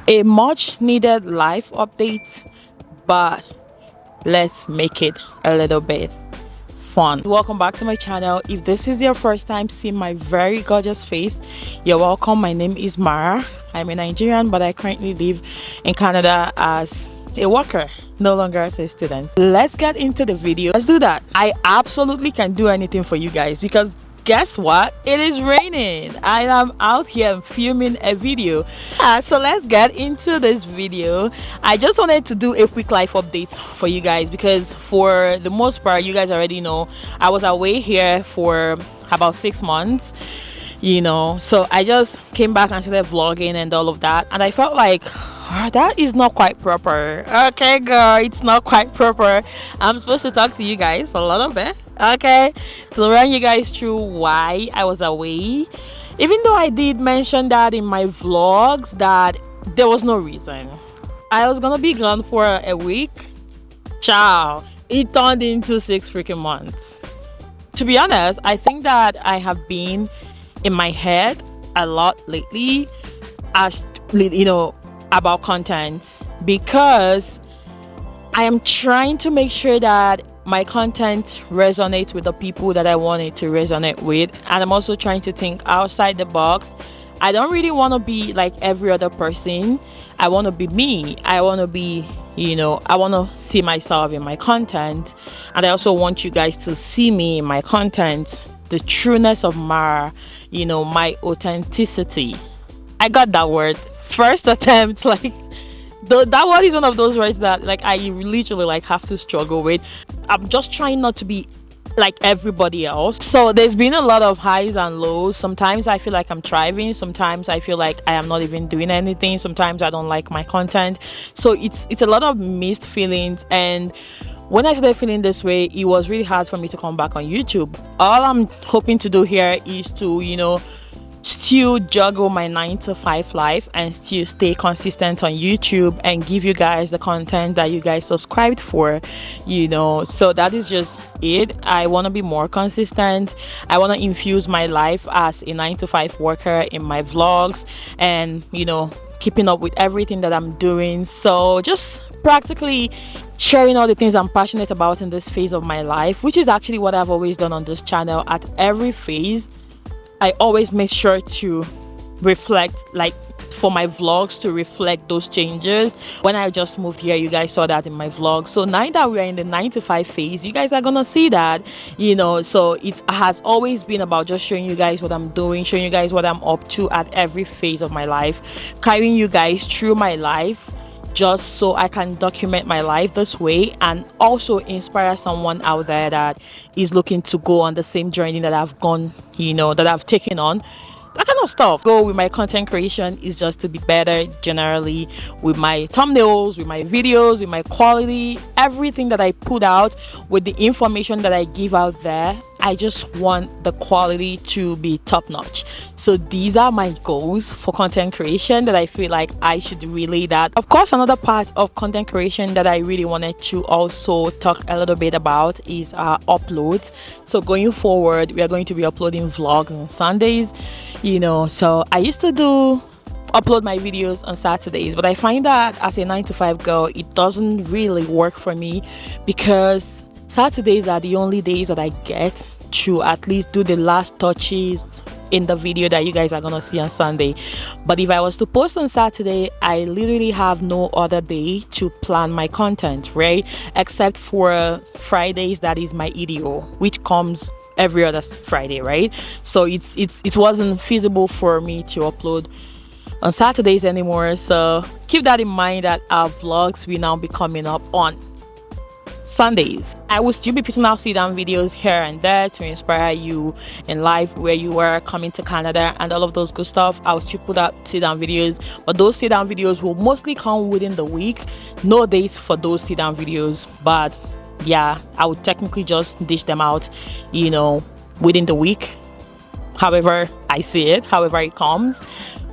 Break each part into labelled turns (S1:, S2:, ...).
S1: A much needed life update, but let's make it a little bit fun. Welcome back to my channel. If this is your first time seeing my very gorgeous face, you're welcome. My name is Mara. I'm a Nigerian, but I currently live in Canada as a worker, no longer as a student. Let's get into the video. Let's do that. I absolutely can do anything for you guys because guess what? It is raining. I am out here filming a video. So let's get into this video. I just wanted to do a quick life update for you guys because for the most part, you guys already know I was away here for about 6 months, so I just came back and started vlogging and all of that, and I felt like that is not quite proper. Okay, girl, it's not quite proper. I'm supposed to talk to you guys a little bit, okay, to run you guys through why I was away, even though I did mention that in my vlogs that there was no reason. I was gonna be gone for a week. Ciao, it turned into 6 freaking months. To be honest, I think that I have been in my head a lot lately as about content, because I am trying to make sure that my content resonates with the people that I want it to resonate with, and I'm also trying to think outside the box. I don't really want to be like every other person. I want to be me. I want to be, I want to see myself in my content, and I also want you guys to see me in my content, the trueness of Mara, my authenticity. I got that word first attempt. Like that word is one of those words that I literally have to struggle with. I'm just trying not to be like everybody else. So there's been a lot of highs and lows. Sometimes I feel like I'm thriving, sometimes I feel like I am not even doing anything, sometimes I don't like my content. So it's a lot of mixed feelings, and when I started feeling this way, it was really hard for me to come back on YouTube. All I'm hoping to do here is to still juggle my 9-to-5 life and still stay consistent on YouTube and give you guys the content that you guys subscribed for, so that is just it. I want to be more consistent. I want to infuse my life as a 9-to-5 worker in my vlogs and keeping up with everything that I'm doing. So just practically sharing all the things I'm passionate about in this phase of my life, which is actually what I've always done on this channel. At every phase, I always make sure to reflect, for my vlogs to reflect those changes. When I just moved here, you guys saw that in my vlog. So now that we're in the 9-to-5 phase, you guys are gonna see that, so it has always been about just showing you guys what I'm doing, showing you guys what I'm up to at every phase of my life, carrying you guys through my life, just so I can document my life this way and also inspire someone out there that is looking to go on the same journey that I've gone, that I've taken on. That kind of stuff. Go with my content creation is just to be better generally with my thumbnails, with my videos, with my quality, everything that I put out, with the information that I give out there. I just want the quality to be top notch. So these are my goals for content creation that I feel like I should relay that. Of course, another part of content creation that I really wanted to also talk a little bit about is uploads. So going forward, we are going to be uploading vlogs on Sundays, so I used to upload my videos on Saturdays, but I find that as a 9-to-5 girl, it doesn't really work for me because Saturdays are the only days that I get to at least do the last touches in the video that you guys are gonna see on Sunday. But if I was to post on Saturday, I literally have no other day to plan my content, right? Except for Fridays, that is my EDO, which comes every other Friday, right? So it wasn't feasible for me to upload on Saturdays anymore. So keep that in mind that our vlogs will now be coming up on Sundays. I will still be putting out sit-down videos here and there to inspire you in life where you are coming to Canada and all of those good stuff. I will still put out sit-down videos, but those sit-down videos will mostly come within the week. No dates for those sit-down videos, but yeah, I would technically just dish them out, within the week. However I see it, however it comes.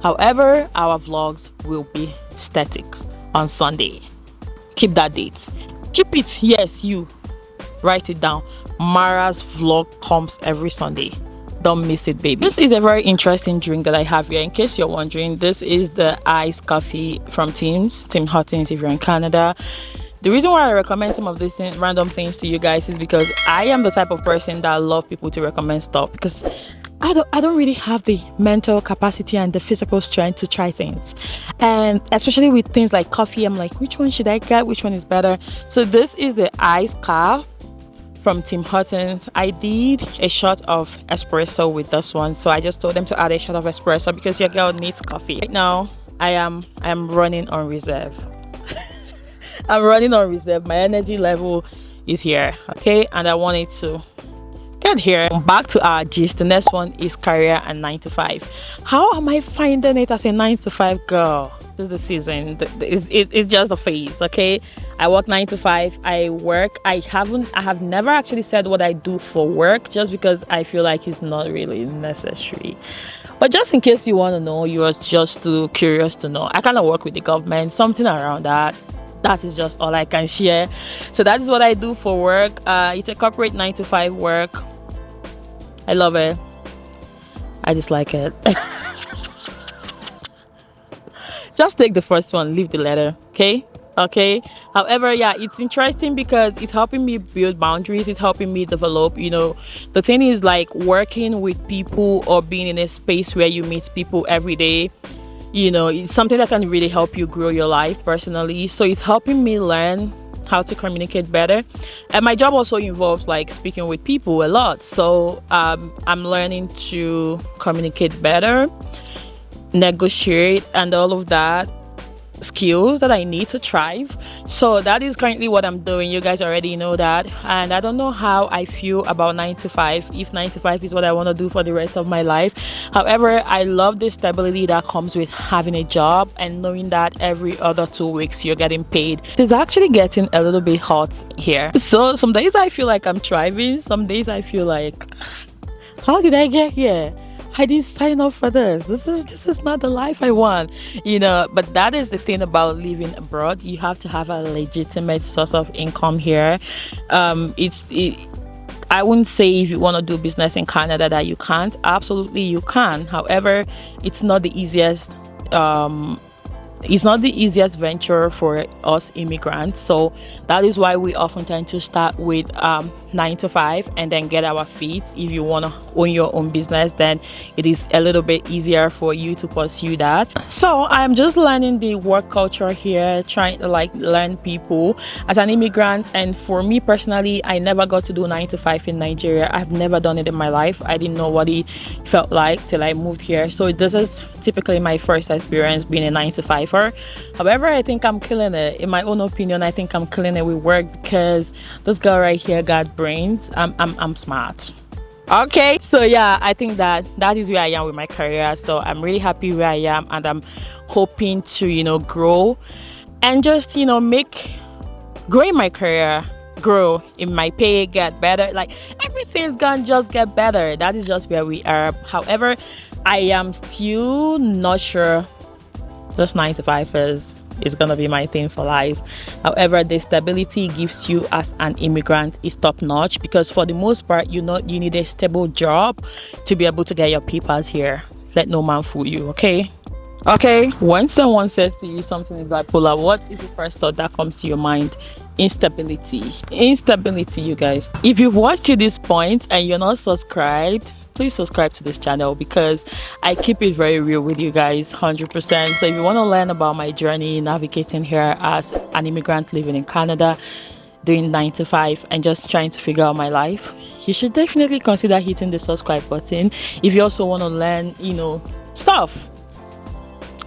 S1: However, our vlogs will be static on Sunday. Keep that date. Keep it. Yes, you write it down. Mara's vlog comes every Sunday. don't miss it, baby. This is a very interesting drink that I have here. In case you're wondering, this is the iced coffee from ⱘ⵱ᵈᵒ if you're in Canada. The reason why I recommend some of these random things to you guys is because I am the type of person that love people to recommend stuff, because I don't really have the mental capacity and the physical strength to try things, and especially with things like coffee, I'm like, which one should I get, which one is better? So this is the iced coffee from ⱘ⵱ᵈᵒ. I did a shot of espresso with this one, so I just told them to add a shot of espresso because your girl needs coffee. Right now I am running on reserve. I'm running on reserve. My energy level is here, okay, and I want it to get here. Back to our gist. The next one is career and 9 to 5. How am I finding it as a 9 to 5 girl? This is the season. It's just a phase, okay? I work 9 to 5. I work. I have never actually said what I do for work, just because I feel like it's not really necessary. But just in case you want to know, you are just too curious to know, I kind of work with the government, something around that. That is just all I can share. So that is what I do for work. It's a corporate 9 to 5 work. I love it. I dislike it. Just take the first one, leave the letter, okay? However, yeah, it's interesting because it's helping me build boundaries. It's helping me develop. The thing is, like, working with people or being in a space where you meet people every day, it's something that can really help you grow your life personally. So it's helping me learn how to communicate better, and my job also involves like speaking with people a lot. So I'm learning to communicate better, negotiate, and all of that skills that I need to thrive. So that is currently what I'm doing. You guys already know that, and I don't know how I feel about 9 to 5, if 9 to 5 is what I want to do for the rest of my life. However, I love the stability that comes with having a job and knowing that every other 2 weeks you're getting paid. It's actually getting a little bit hot here, so some days I feel like I'm thriving, some days I feel like, how did I get here? I didn't sign up for this. This is not the life I want, But that is the thing about living abroad. You have to have a legitimate source of income here. I wouldn't say if you want to do business in Canada that you can't. Absolutely, you can. However, it's not the easiest. It's not the easiest venture for us immigrants. So that is why we often tend to start with 9 to 5 and then get our feet. If you want to own your own business, then it is a little bit easier for you to pursue that. So I'm just learning the work culture here, trying to learn people as an immigrant. And for me personally, I never got to do 9 to 5 in Nigeria. I've never done it in my life. I didn't know what it felt like till I moved here. So this is typically my first experience being a 9 to 5. However, I think I'm killing it. In my own opinion, I think I'm killing it with work because this girl right here got brains. I'm smart. Okay, so yeah, I think that is where I am with my career. So I'm really happy where I am, and I'm hoping to grow and just grow in my career, grow in my pay, get better. Like, everything's gonna just get better. That is just where we are. However, I am still not sure this 9 to 5 is gonna be my thing for life. However, the stability it gives you as an immigrant is top notch, because for the most part, you need a stable job to be able to get your papers here. Let no man fool you, okay? When someone says to you something is bipolar, what is the first thought that comes to your mind? Instability, you guys. If you've watched to this point and you're not subscribed, please subscribe to this channel, because I keep it very real with you guys, 100%. So if you want to learn about my journey navigating here as an immigrant living in Canada, doing 9 to 5 and just trying to figure out my life, you should definitely consider hitting the subscribe button. If you also want to learn stuff,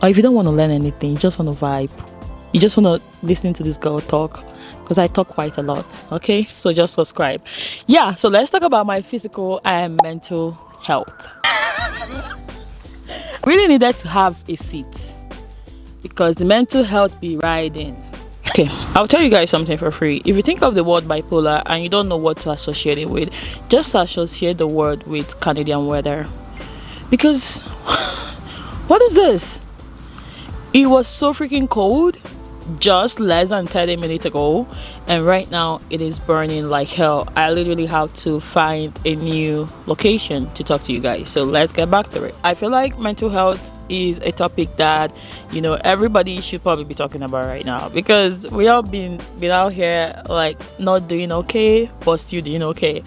S1: or if you don't want to learn anything, you just want to vibe, you just want to listen to this girl talk, because I talk quite a lot, okay? So just subscribe. Yeah, so let's talk about my physical and mental health. Really needed to have a seat, because the mental health be riding. Okay, I'll tell you guys something for free. If you think of the word bipolar and you don't know what to associate it with, just associate the word with Canadian weather. Because what is this? It was so freaking cold just less than 30 minutes ago, and right now it is burning like hell. I literally have to find a new location to talk to you guys, so let's get back to it. I feel like mental health is a topic that everybody should probably be talking about right now, because we all been out here like not doing okay but still doing okay.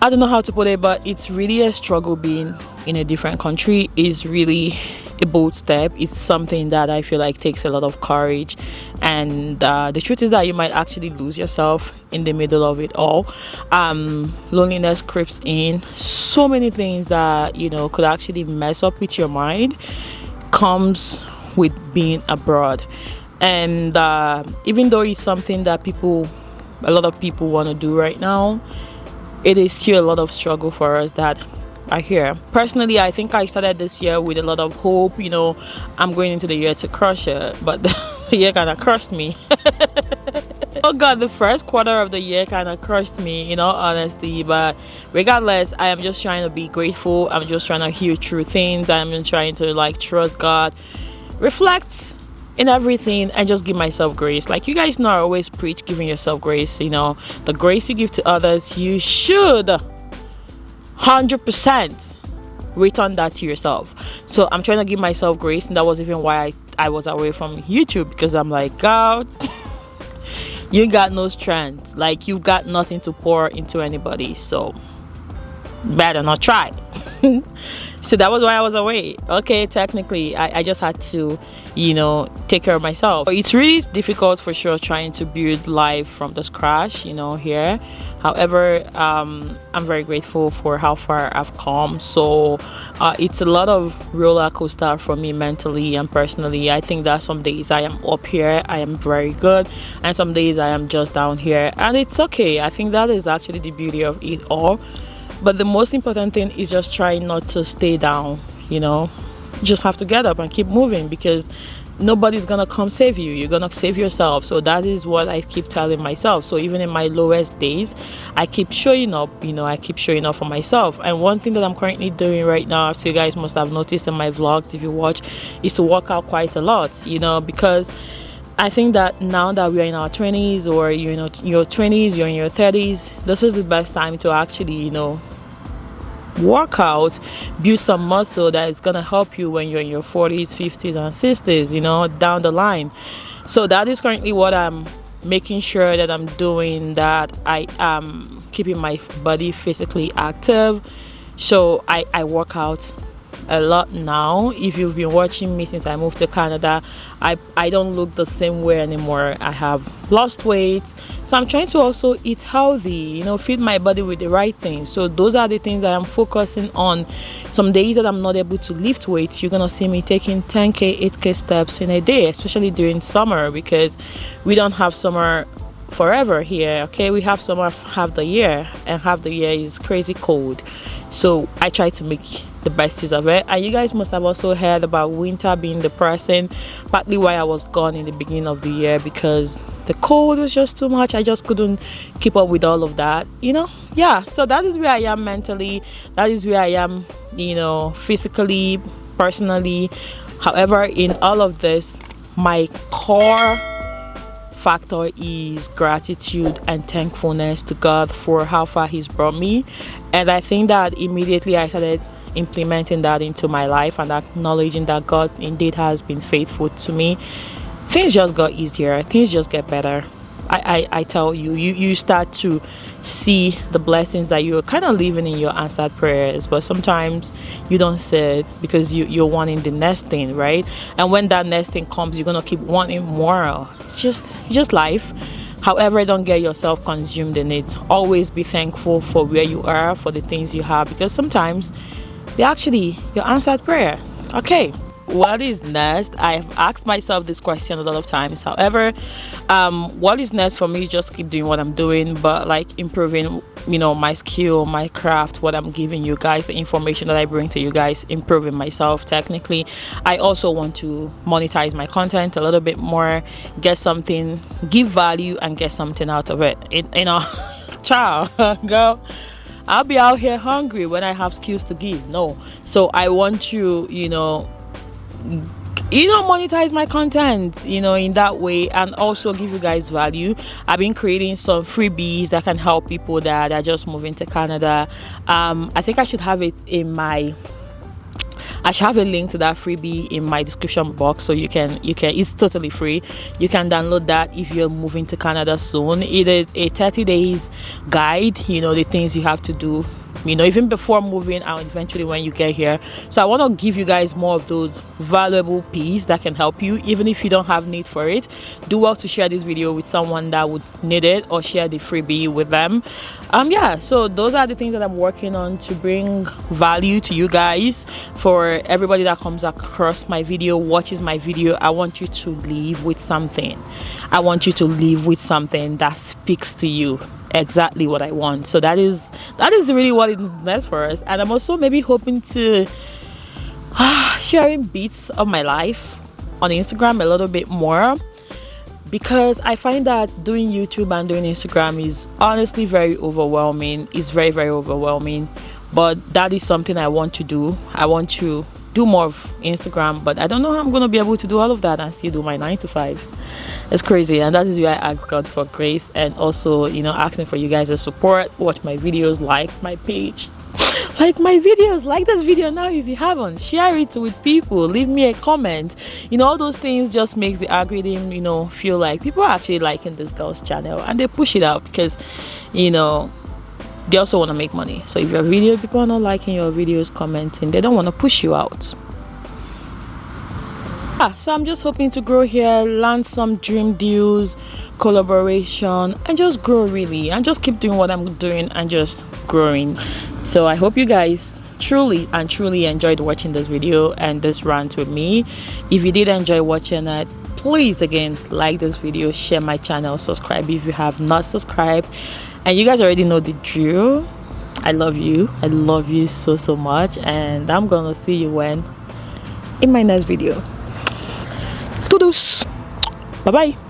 S1: I don't know how to put it, but it's really a struggle. Being in a different country is really a bold step. It's something that I feel like takes a lot of courage, and the truth is that you might actually lose yourself in the middle of it all. Loneliness creeps in. So many things that could actually mess up with your mind comes with being abroad, and even though it's something that a lot of people want to do right now, it is still a lot of struggle for us that are here. Personally, I think I started this year with a lot of hope. I'm going into the year to crush it, but the year kind of crushed me. Oh God, the first quarter of the year kind of crushed me, in all honesty. But regardless, I am just trying to be grateful. I'm just trying to hear true things. I'm just trying to trust God, reflect in everything, and just give myself grace. Like you guys know, I always preach giving yourself grace. The grace you give to others, you should 100% return that to yourself. So I'm trying to give myself grace, and that was even why I was away from YouTube, because I'm like, God, you got no strength. Like, you've got nothing to pour into anybody, so better not try. So that was why I was away. Okay, technically I just had to take care of myself. It's really difficult for sure trying to build life from the scratch here. However, I'm very grateful for how far I've come. So it's a lot of roller coaster for me mentally and personally. I think that some days I am up here, I am very good, and some days I am just down here, and it's okay. I think that is actually the beauty of it all. But the most important thing is just trying not to stay down. Just have to get up and keep moving, because nobody's gonna come save you. You're gonna save yourself. So that is what I keep telling myself. So even in my lowest days, I keep showing up. I keep showing up for myself. And one thing that I'm currently doing right now, so you guys must have noticed in my vlogs if you watch, is to work out quite a lot. Because I think that now that we are in our 20s, or you're in your 20s, you're in your 30s, this is the best time to actually work out, build some muscle that is going to help you when you're in your 40s, 50s and 60s, down the line. So that is currently what I'm making sure that I'm doing, that I am keeping my body physically active. So I work out a lot now. If you've been watching me since I moved to Canada, I don't look the same way anymore. I have lost weight, so I'm trying to also eat healthy, feed my body with the right things. So those are the things that I'm focusing on. Some days that I'm not able to lift weights, you're gonna see me taking 10k 8k steps in a day, especially during summer, because we don't have summer forever here. Okay, we have summer half the year, and half the year is crazy cold. So I try to make the best use of it. And you guys must have also heard about winter being depressing, partly why I was gone in the beginning of the year, because the cold was just too much. I just couldn't keep up with all of that, yeah. So that is where I am mentally, that is where I am physically, personally. However, in all of this, my core factor is gratitude and thankfulness to God for how far He's brought me. And I think that immediately I started implementing that into my life and acknowledging that God indeed has been faithful to me, things just got easier, things just get better. I tell you start to see the blessings that you're kind of living in your answered prayers, but sometimes you don't see it because you're wanting the next thing, right? And when that next thing comes, you're gonna keep wanting more. It's just life. However, don't get yourself consumed in it. Always be thankful for where you are, for the things you have, because sometimes they're actually your answered prayer. Okay, what is next? I've asked myself this question a lot of times. However, what is next for me? Just keep doing what I'm doing, but improving, my skill, my craft, what I'm giving you guys, the information that I bring to you guys, improving myself technically. I also want to monetize my content a little bit more, get something, give value, and get something out of it. Child, girl, I'll be out here hungry when I have skills to give. No. So I want to, monetize my content, in that way, and also give you guys value. I've been creating some freebies that can help people that are just moving to Canada. I think I should have it I should have a link to that freebie in my description box, so you can it's totally free. You can download that if you're moving to Canada soon. It is a 30 days guide, the things you have to do, even before moving and eventually when you get here. So I want to give you guys more of those valuable pieces that can help you, even if you don't have need for it. Do well to share this video with someone that would need it, or share the freebie with them. Yeah, so those are the things that I'm working on to bring value to you guys. For everybody that comes across my video, watches my video, I want you to leave with something. I want you to leave with something that speaks to you. Exactly what I want. So that is really what it is for us. And I'm also maybe hoping to sharing bits of my life on Instagram a little bit more, because I find that doing YouTube and doing Instagram is honestly very overwhelming. It's very, very overwhelming, but that is something I want to do. I want to do more of Instagram, but I don't know how I'm going to be able to do all of that and still do my 9 to 5. It's crazy, and that is why I ask God for grace, and also asking for you guys' support. Watch my videos, like my page, like my videos, like this video now if you haven't, share it with people, leave me a comment. All those things just makes the algorithm feel like people are actually liking this girl's channel, and they push it out, because they also want to make money. So if your video, people are not liking your videos, commenting, they don't want to push you out. So I'm just hoping to grow here, land some dream deals, collaboration, and just grow really, and just keep doing what I'm doing and just growing. So I hope you guys truly enjoyed watching this video and this rant with me. If you did enjoy watching it, please again like this video, share my channel, subscribe if you have not subscribed, and you guys already know the drill. I love you so much, and I'm gonna see you in my next video. Toodles. Bye bye.